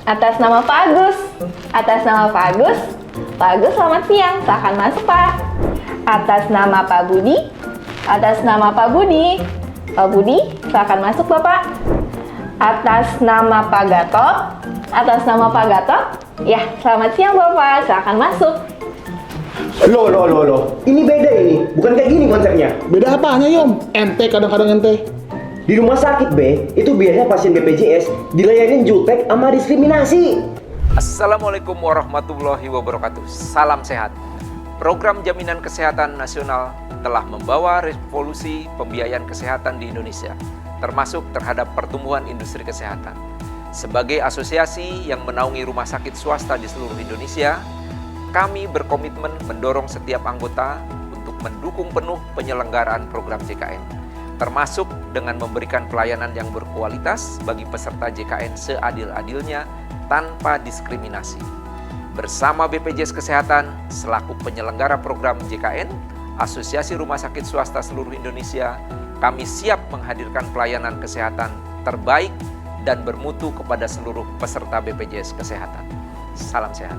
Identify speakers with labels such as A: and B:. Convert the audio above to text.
A: Atas nama Pak Agus. Atas nama Pak Agus. Pak Agus, selamat siang. Silakan masuk, Pak. Atas nama Pak Budi. Atas nama Pak Budi. Pak Budi, silakan masuk, Bapak. Atas nama Pak Gatot. Atas nama Pak Gatot. Ya, selamat siang, Bapak. Silakan masuk.
B: Loh. Ini beda ini. Bukan kayak gini konsepnya.
C: Beda apanya, Yom? Ente kadang-kadang ente.
B: Di rumah sakit, Be, itu biasanya pasien BPJS dilayanin jutek sama diskriminasi.
D: Assalamualaikum warahmatullahi wabarakatuh. Salam sehat. Program Jaminan Kesehatan Nasional telah membawa revolusi pembiayaan kesehatan di Indonesia, termasuk terhadap pertumbuhan industri kesehatan. Sebagai asosiasi yang menaungi rumah sakit swasta di seluruh Indonesia, kami berkomitmen mendorong setiap anggota untuk mendukung penuh penyelenggaraan program JKN, termasuk dengan memberikan pelayanan yang berkualitas bagi peserta JKN seadil-adilnya tanpa diskriminasi. Bersama BPJS Kesehatan selaku penyelenggara program JKN, Asosiasi Rumah Sakit Swasta seluruh Indonesia, kami siap menghadirkan pelayanan kesehatan terbaik dan bermutu kepada seluruh peserta BPJS Kesehatan. Salam sehat.